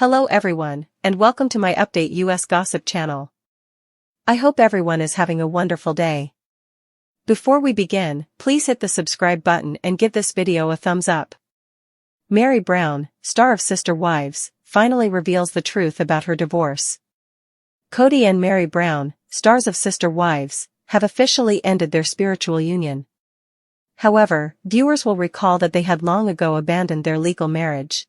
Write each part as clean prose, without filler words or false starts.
Hello everyone, and welcome to my Update US Gossip channel. I hope everyone is having a wonderful day. Before we begin, please hit the subscribe button and give this video a thumbs up. Meri Brown, star of Sister Wives, finally reveals the truth about her divorce. Kody and Meri Brown, stars of Sister Wives, have officially ended their spiritual union. However, viewers will recall that they had long ago abandoned their legal marriage.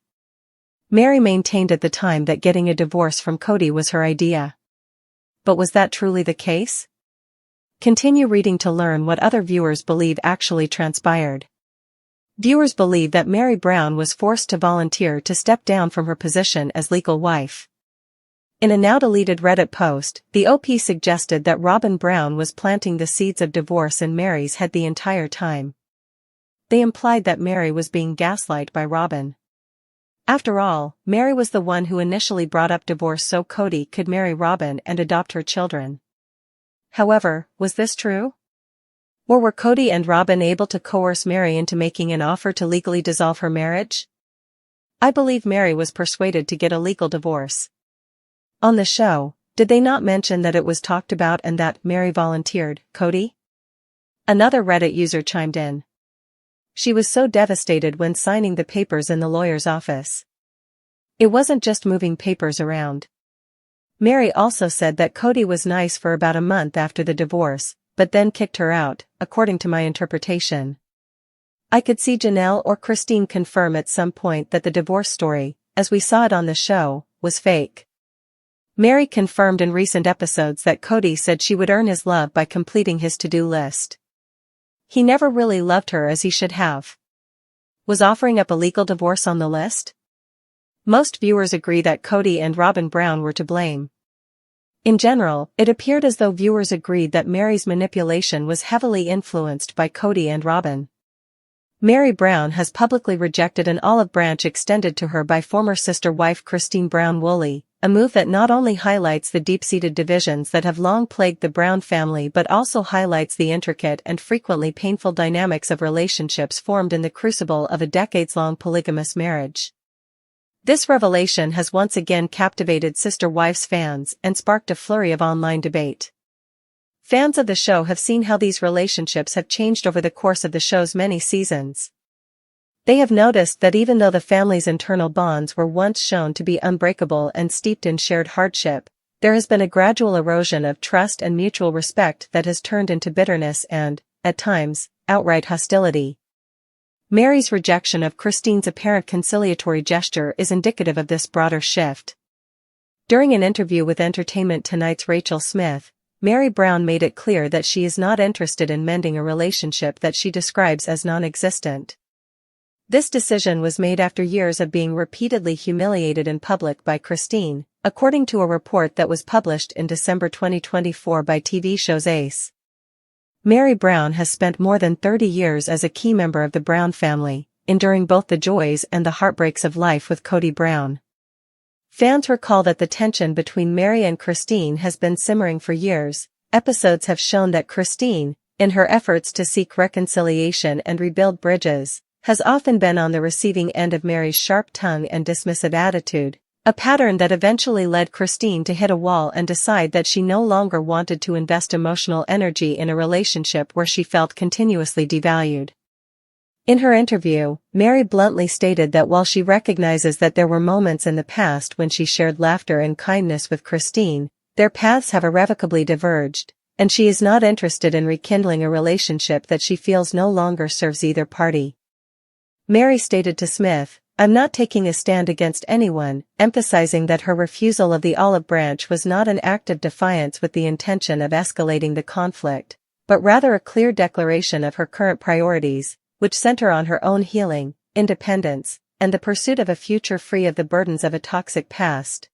Meri maintained at the time that getting a divorce from Kody was her idea. But was that truly the case? Continue reading to learn what other viewers believe actually transpired. Viewers believe that Meri Brown was forced to volunteer to step down from her position as legal wife. In a now-deleted Reddit post, the OP suggested that Robyn Brown was planting the seeds of divorce in Meri's head the entire time. They implied that Meri was being gaslighted by Robyn. After all, Meri was the one who initially brought up divorce so Kody could marry Robyn and adopt her children. However, was this true? Or were Kody and Robyn able to coerce Meri into making an offer to legally dissolve her marriage? I believe Meri was persuaded to get a legal divorce. On the show, did they not mention that it was talked about and that Meri volunteered, Kody? Another Reddit user chimed in. She was so devastated when signing the papers in the lawyer's office. It wasn't just moving papers around. Meri also said that Kody was nice for about a month after the divorce, but then kicked her out, according to my interpretation. I could see Janelle or Christine confirm at some point that the divorce story, as we saw it on the show, was fake. Meri confirmed in recent episodes that Kody said she would earn his love by completing his to-do list. He never really loved her as he should have. Was offering up a legal divorce on the list? Most viewers agree that Kody and Robyn Brown were to blame. In general, it appeared as though viewers agreed that Meri's manipulation was heavily influenced by Kody and Robyn. Meri Brown has publicly rejected an olive branch extended to her by former sister wife Christine Brown Woolley, a move that not only highlights the deep-seated divisions that have long plagued the Brown family but also highlights the intricate and frequently painful dynamics of relationships formed in the crucible of a decades-long polygamous marriage. This revelation has once again captivated Sister Wives fans and sparked a flurry of online debate. Fans of the show have seen how these relationships have changed over the course of the show's many seasons. They have noticed that even though the family's internal bonds were once shown to be unbreakable and steeped in shared hardship, there has been a gradual erosion of trust and mutual respect that has turned into bitterness and, at times, outright hostility. Meri's rejection of Christine's apparent conciliatory gesture is indicative of this broader shift. During an interview with Entertainment Tonight's Rachel Smith, Meri Brown made it clear that she is not interested in mending a relationship that she describes as non-existent. This decision was made after years of being repeatedly humiliated in public by Christine, according to a report that was published in December 2024 by TV show's Ace. Meri Brown has spent more than 30 years as a key member of the Brown family, enduring both the joys and the heartbreaks of life with Kody Brown. Fans recall that the tension between Meri and Christine has been simmering for years. Episodes have shown that Christine, in her efforts to seek reconciliation and rebuild bridges, has often been on the receiving end of Meri's sharp tongue and dismissive attitude, a pattern that eventually led Christine to hit a wall and decide that she no longer wanted to invest emotional energy in a relationship where she felt continuously devalued. In her interview, Meri bluntly stated that while she recognizes that there were moments in the past when she shared laughter and kindness with Christine, their paths have irrevocably diverged, and she is not interested in rekindling a relationship that she feels no longer serves either party. Meri stated to Smith, "I'm not taking a stand against anyone," emphasizing that her refusal of the olive branch was not an act of defiance with the intention of escalating the conflict, but rather a clear declaration of her current priorities, which center on her own healing, independence, and the pursuit of a future free of the burdens of a toxic past.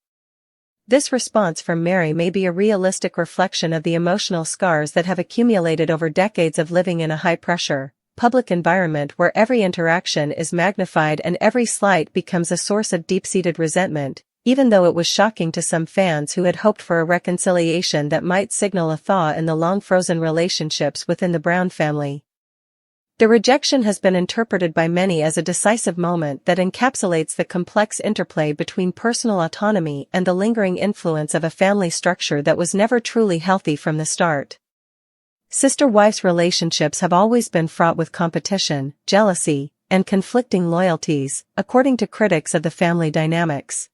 This response from Meri may be a realistic reflection of the emotional scars that have accumulated over decades of living in a high-pressure, public environment where every interaction is magnified and every slight becomes a source of deep-seated resentment, even though it was shocking to some fans who had hoped for a reconciliation that might signal a thaw in the long-frozen relationships within the Brown family. The rejection has been interpreted by many as a decisive moment that encapsulates the complex interplay between personal autonomy and the lingering influence of a family structure that was never truly healthy from the start. Sister-wife relationships have always been fraught with competition, jealousy, and conflicting loyalties, according to critics of the family dynamics.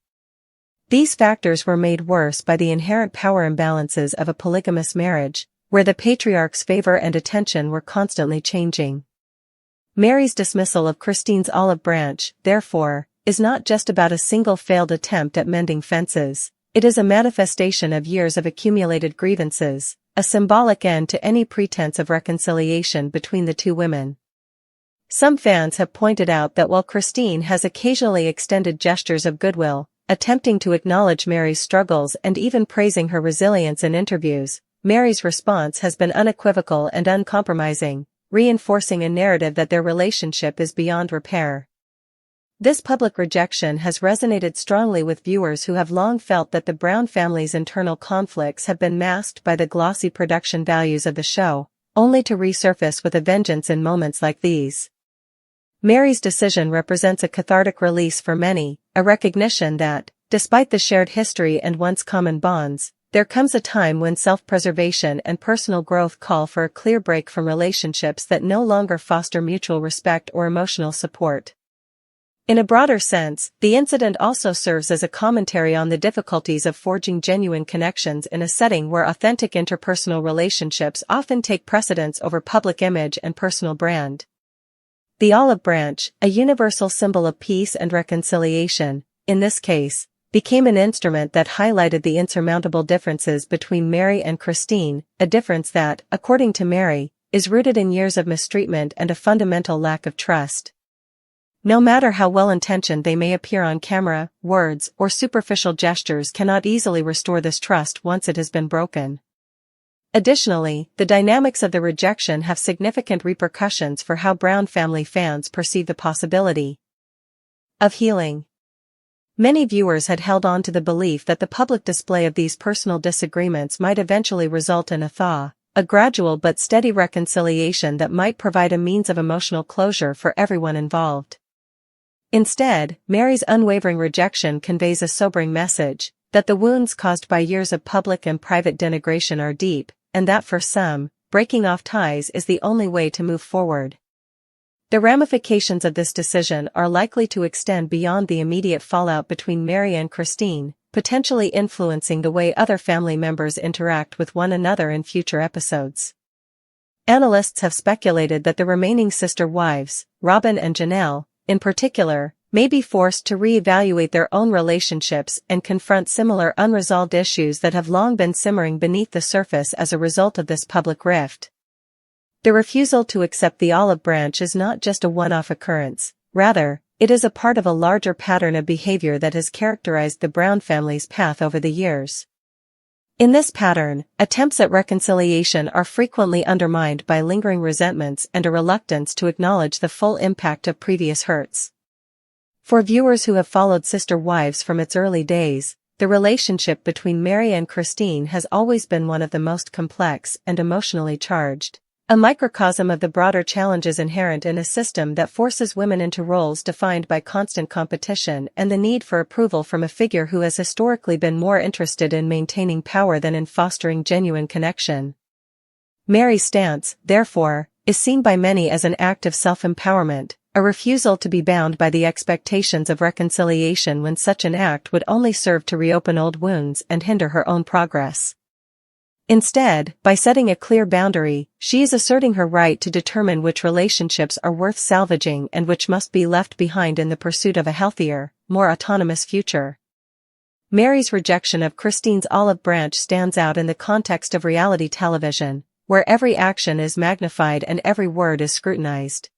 These factors were made worse by the inherent power imbalances of a polygamous marriage, where the patriarch's favor and attention were constantly changing. Meri's dismissal of Christine's olive branch, therefore, is not just about a single failed attempt at mending fences. It is a manifestation of years of accumulated grievances, a symbolic end to any pretense of reconciliation between the two women. Some fans have pointed out that while Christine has occasionally extended gestures of goodwill, attempting to acknowledge Meri's struggles and even praising her resilience in interviews, Meri's response has been unequivocal and uncompromising, reinforcing a narrative that their relationship is beyond repair. This public rejection has resonated strongly with viewers who have long felt that the Brown family's internal conflicts have been masked by the glossy production values of the show, only to resurface with a vengeance in moments like these. Meri's decision represents a cathartic release for many, a recognition that, despite the shared history and once common bonds, there comes a time when self-preservation and personal growth call for a clear break from relationships that no longer foster mutual respect or emotional support. In a broader sense, the incident also serves as a commentary on the difficulties of forging genuine connections in a setting where authentic interpersonal relationships often take precedence over public image and personal brand. The olive branch, a universal symbol of peace and reconciliation, in this case, became an instrument that highlighted the insurmountable differences between Meri and Christine, a difference that, according to Meri, is rooted in years of mistreatment and a fundamental lack of trust. No matter how well-intentioned they may appear on camera, words or superficial gestures cannot easily restore this trust once it has been broken. Additionally, the dynamics of the rejection have significant repercussions for how Brown family fans perceive the possibility of healing. Many viewers had held on to the belief that the public display of these personal disagreements might eventually result in a thaw, a gradual but steady reconciliation that might provide a means of emotional closure for everyone involved. Instead, Meri's unwavering rejection conveys a sobering message, that the wounds caused by years of public and private denigration are deep, and that for some, breaking off ties is the only way to move forward. The ramifications of this decision are likely to extend beyond the immediate fallout between Meri and Christine, potentially influencing the way other family members interact with one another in future episodes. Analysts have speculated that the remaining sister wives, Robyn and Janelle, in particular, may be forced to re-evaluate their own relationships and confront similar unresolved issues that have long been simmering beneath the surface as a result of this public rift. The refusal to accept the olive branch is not just a one-off occurrence, rather, it is a part of a larger pattern of behavior that has characterized the Brown family's path over the years. In this pattern, attempts at reconciliation are frequently undermined by lingering resentments and a reluctance to acknowledge the full impact of previous hurts. For viewers who have followed Sister Wives from its early days, the relationship between Meri and Christine has always been one of the most complex and emotionally charged. A microcosm of the broader challenges inherent in a system that forces women into roles defined by constant competition and the need for approval from a figure who has historically been more interested in maintaining power than in fostering genuine connection. Meri's stance, therefore, is seen by many as an act of self-empowerment, a refusal to be bound by the expectations of reconciliation when such an act would only serve to reopen old wounds and hinder her own progress. Instead, by setting a clear boundary, she is asserting her right to determine which relationships are worth salvaging and which must be left behind in the pursuit of a healthier, more autonomous future. Meri's rejection of Christine's olive branch stands out in the context of reality television, where every action is magnified and every word is scrutinized.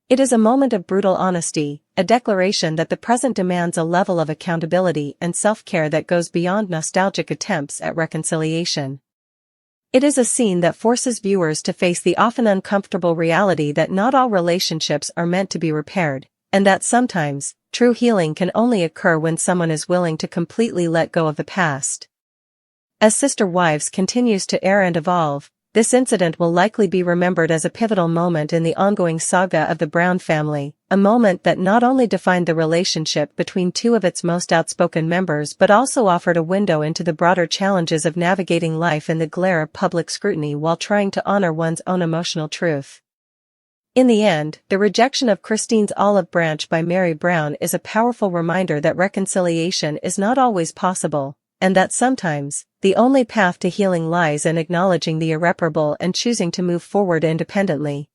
It is a moment of brutal honesty, a declaration that the present demands a level of accountability and self-care that goes beyond nostalgic attempts at reconciliation. It is a scene that forces viewers to face the often uncomfortable reality that not all relationships are meant to be repaired, and that sometimes, true healing can only occur when someone is willing to completely let go of the past. As Sister Wives continues to air and evolve, this incident will likely be remembered as a pivotal moment in the ongoing saga of the Brown family, a moment that not only defined the relationship between two of its most outspoken members but also offered a window into the broader challenges of navigating life in the glare of public scrutiny while trying to honor one's own emotional truth. In the end, the rejection of Christine's olive branch by Meri Brown is a powerful reminder that reconciliation is not always possible, and that sometimes, the only path to healing lies in acknowledging the irreparable and choosing to move forward independently.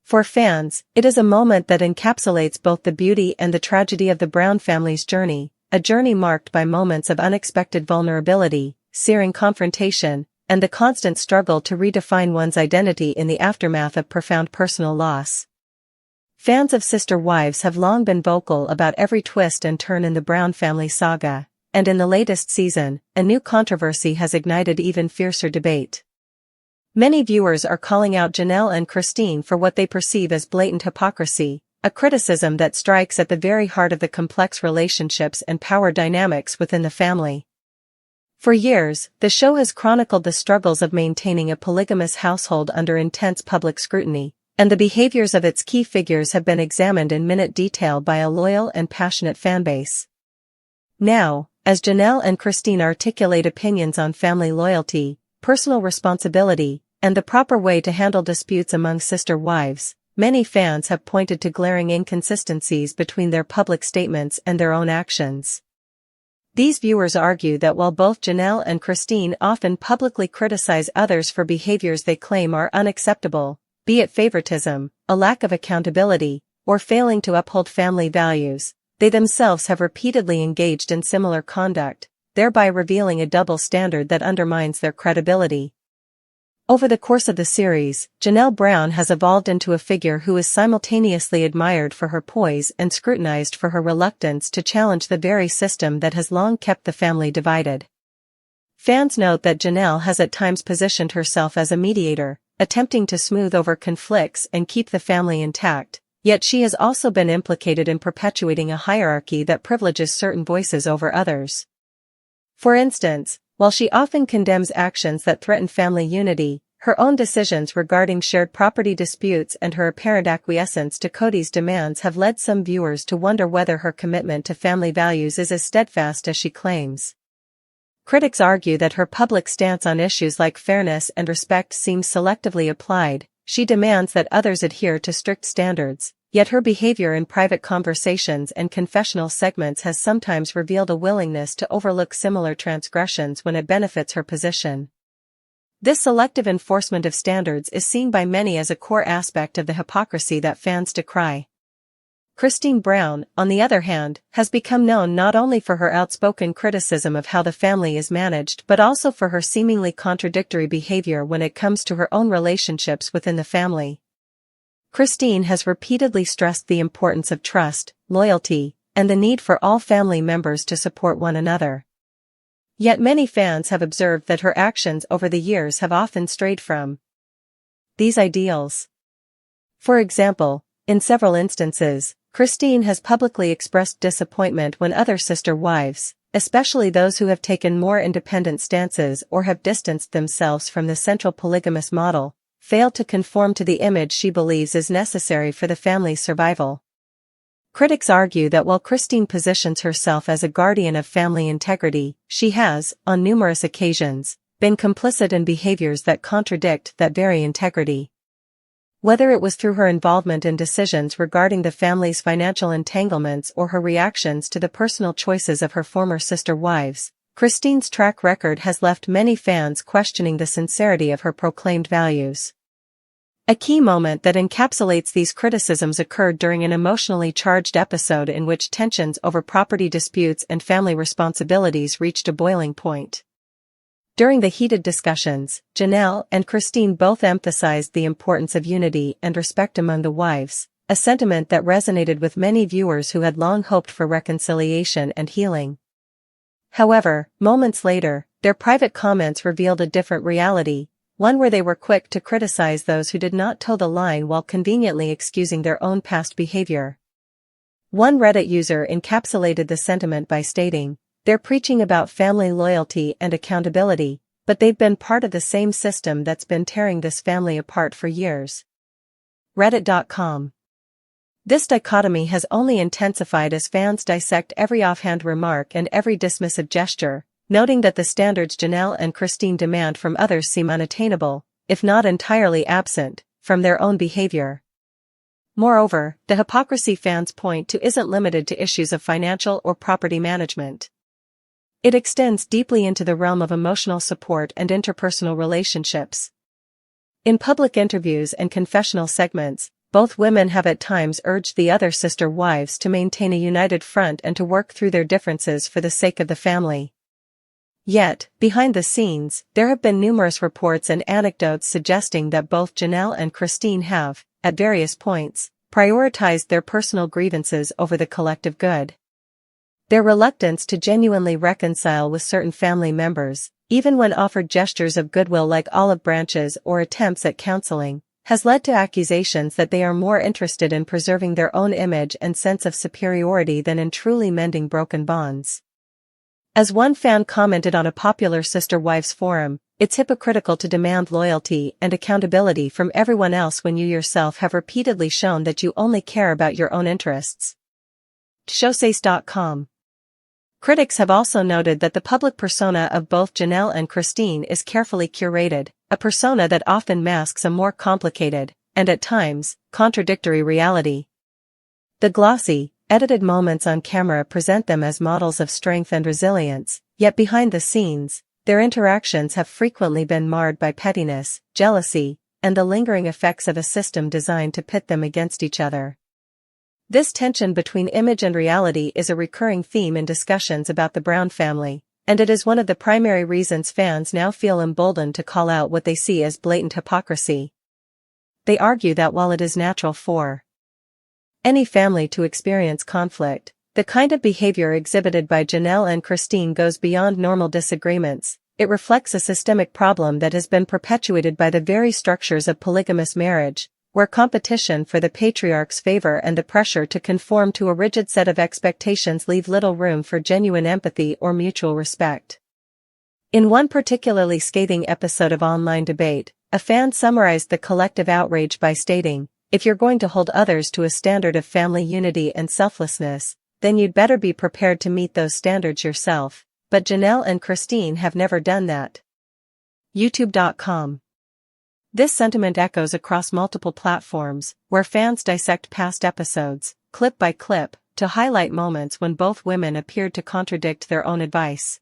For fans, it is a moment that encapsulates both the beauty and the tragedy of the Brown family's journey, a journey marked by moments of unexpected vulnerability, searing confrontation, and the constant struggle to redefine one's identity in the aftermath of profound personal loss. Fans of Sister Wives have long been vocal about every twist and turn in the Brown family saga, and in the latest season, a new controversy has ignited even fiercer debate. Many viewers are calling out Janelle and Christine for what they perceive as blatant hypocrisy, a criticism that strikes at the very heart of the complex relationships and power dynamics within the family. For years, the show has chronicled the struggles of maintaining a polygamous household under intense public scrutiny, and the behaviors of its key figures have been examined in minute detail by a loyal and passionate fanbase. Now, as Janelle and Christine articulate opinions on family loyalty, personal responsibility, and the proper way to handle disputes among sister wives, many fans have pointed to glaring inconsistencies between their public statements and their own actions. These viewers argue that while both Janelle and Christine often publicly criticize others for behaviors they claim are unacceptable, be it favoritism, a lack of accountability, or failing to uphold family values, they themselves have repeatedly engaged in similar conduct, thereby revealing a double standard that undermines their credibility. Over the course of the series, Janelle Brown has evolved into a figure who is simultaneously admired for her poise and scrutinized for her reluctance to challenge the very system that has long kept the family divided. Fans note that Janelle has at times positioned herself as a mediator, attempting to smooth over conflicts and keep the family intact, yet she has also been implicated in perpetuating a hierarchy that privileges certain voices over others. For instance, while she often condemns actions that threaten family unity, her own decisions regarding shared property disputes and her apparent acquiescence to Kody's demands have led some viewers to wonder whether her commitment to family values is as steadfast as she claims. Critics argue that her public stance on issues like fairness and respect seems selectively applied. She demands that others adhere to strict standards, yet her behavior in private conversations and confessional segments has sometimes revealed a willingness to overlook similar transgressions when it benefits her position. This selective enforcement of standards is seen by many as a core aspect of the hypocrisy that fans decry. Christine Brown, on the other hand, has become known not only for her outspoken criticism of how the family is managed but also for her seemingly contradictory behavior when it comes to her own relationships within the family. Christine has repeatedly stressed the importance of trust, loyalty, and the need for all family members to support one another. Yet many fans have observed that her actions over the years have often strayed from these ideals. For example, in several instances, Christine has publicly expressed disappointment when other sister wives, especially those who have taken more independent stances or have distanced themselves from the central polygamous model, fail to conform to the image she believes is necessary for the family's survival. Critics argue that while Christine positions herself as a guardian of family integrity, she has, on numerous occasions, been complicit in behaviors that contradict that very integrity. Whether it was through her involvement in decisions regarding the family's financial entanglements or her reactions to the personal choices of her former sister wives, Christine's track record has left many fans questioning the sincerity of her proclaimed values. A key moment that encapsulates these criticisms occurred during an emotionally charged episode in which tensions over property disputes and family responsibilities reached a boiling point. During the heated discussions, Janelle and Christine both emphasized the importance of unity and respect among the wives, a sentiment that resonated with many viewers who had long hoped for reconciliation and healing. However, moments later, their private comments revealed a different reality, one where they were quick to criticize those who did not toe the line while conveniently excusing their own past behavior. One Reddit user encapsulated the sentiment by stating, "They're preaching about family loyalty and accountability, but they've been part of the same system that's been tearing this family apart for years. Reddit.com. This dichotomy has only intensified as fans dissect every offhand remark and every dismissive gesture, noting that the standards Janelle and Christine demand from others seem unattainable, if not entirely absent, from their own behavior. Moreover, the hypocrisy fans point to isn't limited to issues of financial or property management. It extends deeply into the realm of emotional support and interpersonal relationships. In public interviews and confessional segments, both women have at times urged the other sister wives to maintain a united front and to work through their differences for the sake of the family. Yet, behind the scenes, there have been numerous reports and anecdotes suggesting that both Janelle and Christine have, at various points, prioritized their personal grievances over the collective good. Their reluctance to genuinely reconcile with certain family members, even when offered gestures of goodwill like olive branches or attempts at counseling, has led to accusations that they are more interested in preserving their own image and sense of superiority than in truly mending broken bonds. As one fan commented on a popular sister wives forum, it's hypocritical to demand loyalty and accountability from everyone else when you yourself have repeatedly shown that you only care about your own interests. Showsace.com. Critics have also noted that the public persona of both Janelle and Christine is carefully curated, a persona that often masks a more complicated, and at times, contradictory reality. The glossy, edited moments on camera present them as models of strength and resilience, yet behind the scenes, their interactions have frequently been marred by pettiness, jealousy, and the lingering effects of a system designed to pit them against each other. This tension between image and reality is a recurring theme in discussions about the Brown family, and it is one of the primary reasons fans now feel emboldened to call out what they see as blatant hypocrisy. They argue that while it is natural for any family to experience conflict, the kind of behavior exhibited by Janelle and Christine goes beyond normal disagreements. It reflects a systemic problem that has been perpetuated by the very structures of polygamous marriage, where competition for the patriarch's favor and the pressure to conform to a rigid set of expectations leave little room for genuine empathy or mutual respect. In one particularly scathing episode of online debate, a fan summarized the collective outrage by stating, "If you're going to hold others to a standard of family unity and selflessness, then you'd better be prepared to meet those standards yourself, but Janelle and Christine have never done that." YouTube.com. This sentiment echoes across multiple platforms, where fans dissect past episodes, clip by clip, to highlight moments when both women appeared to contradict their own advice.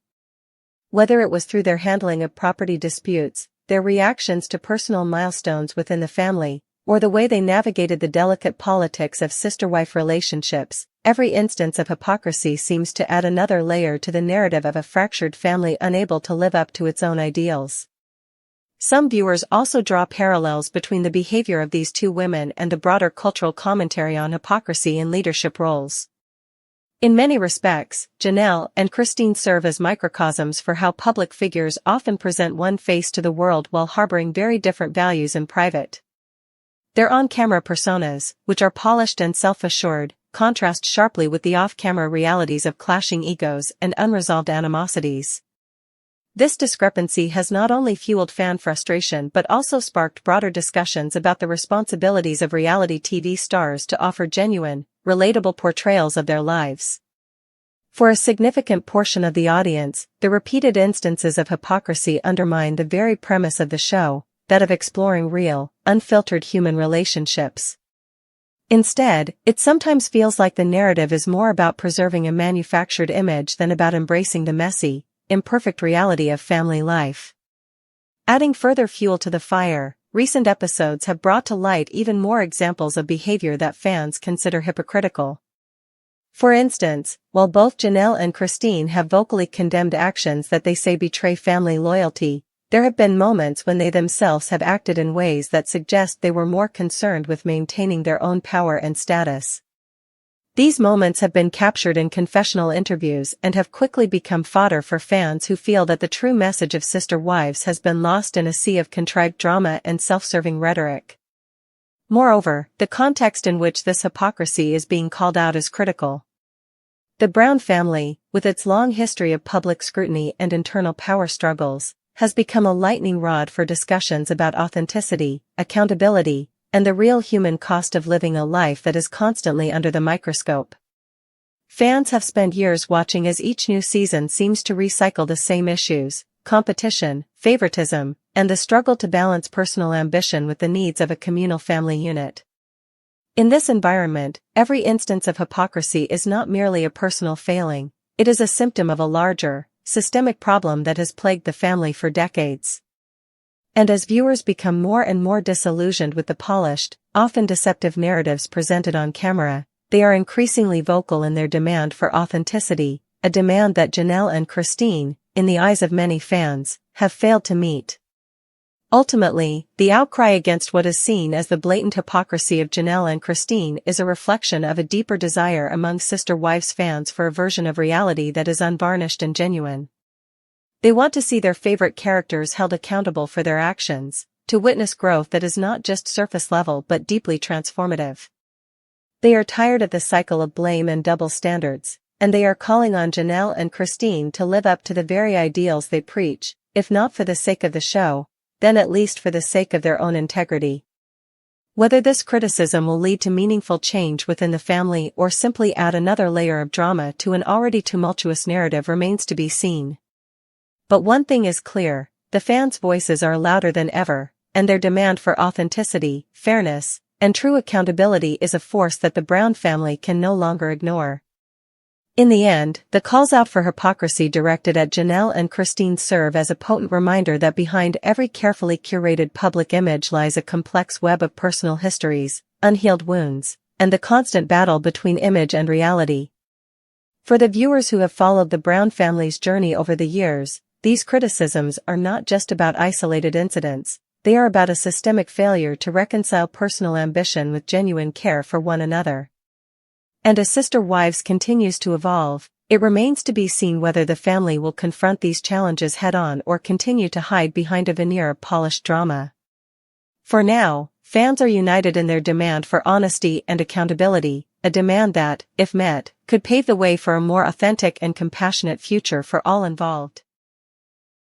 Whether it was through their handling of property disputes, their reactions to personal milestones within the family, or the way they navigated the delicate politics of sister-wife relationships, every instance of hypocrisy seems to add another layer to the narrative of a fractured family unable to live up to its own ideals. Some viewers also draw parallels between the behavior of these two women and the broader cultural commentary on hypocrisy in leadership roles. In many respects, Janelle and Christine serve as microcosms for how public figures often present one face to the world while harboring very different values in private. Their on-camera personas, which are polished and self-assured, contrast sharply with the off-camera realities of clashing egos and unresolved animosities. This discrepancy has not only fueled fan frustration but also sparked broader discussions about the responsibilities of reality TV stars to offer genuine, relatable portrayals of their lives. For a significant portion of the audience, the repeated instances of hypocrisy undermine the very premise of the show, that of exploring real, unfiltered human relationships. Instead, it sometimes feels like the narrative is more about preserving a manufactured image than about embracing the messy, imperfect reality of family life. Adding further fuel to the fire, recent episodes have brought to light even more examples of behavior that fans consider hypocritical. For instance, while both Janelle and Christine have vocally condemned actions that they say betray family loyalty, there have been moments when they themselves have acted in ways that suggest they were more concerned with maintaining their own power and status. These moments have been captured in confessional interviews and have quickly become fodder for fans who feel that the true message of sister wives has been lost in a sea of contrived drama and self-serving rhetoric. Moreover, the context in which this hypocrisy is being called out is critical. The Brown family, with its long history of public scrutiny and internal power struggles, has become a lightning rod for discussions about authenticity, accountability, and the real human cost of living a life that is constantly under the microscope. Fans have spent years watching as each new season seems to recycle the same issues: competition, favoritism, and the struggle to balance personal ambition with the needs of a communal family unit. In this environment, every instance of hypocrisy is not merely a personal failing, it is a symptom of a larger, systemic problem that has plagued the family for decades. And as viewers become more and more disillusioned with the polished, often deceptive narratives presented on camera, they are increasingly vocal in their demand for authenticity, a demand that Janelle and Christine, in the eyes of many fans, have failed to meet. Ultimately, the outcry against what is seen as the blatant hypocrisy of Janelle and Christine is a reflection of a deeper desire among Sister Wives fans for a version of reality that is unvarnished and genuine. They want to see their favorite characters held accountable for their actions, to witness growth that is not just surface level but deeply transformative. They are tired of the cycle of blame and double standards, and they are calling on Janelle and Christine to live up to the very ideals they preach, if not for the sake of the show, then at least for the sake of their own integrity. Whether this criticism will lead to meaningful change within the family or simply add another layer of drama to an already tumultuous narrative remains to be seen. But one thing is clear, the fans' voices are louder than ever, and their demand for authenticity, fairness, and true accountability is a force that the Brown family can no longer ignore. In the end, the calls out for hypocrisy directed at Janelle and Christine serve as a potent reminder that behind every carefully curated public image lies a complex web of personal histories, unhealed wounds, and the constant battle between image and reality. For the viewers who have followed the Brown family's journey over the years, these criticisms are not just about isolated incidents, they are about a systemic failure to reconcile personal ambition with genuine care for one another. And as Sister Wives continues to evolve, it remains to be seen whether the family will confront these challenges head-on or continue to hide behind a veneer of polished drama. For now, fans are united in their demand for honesty and accountability, a demand that, if met, could pave the way for a more authentic and compassionate future for all involved.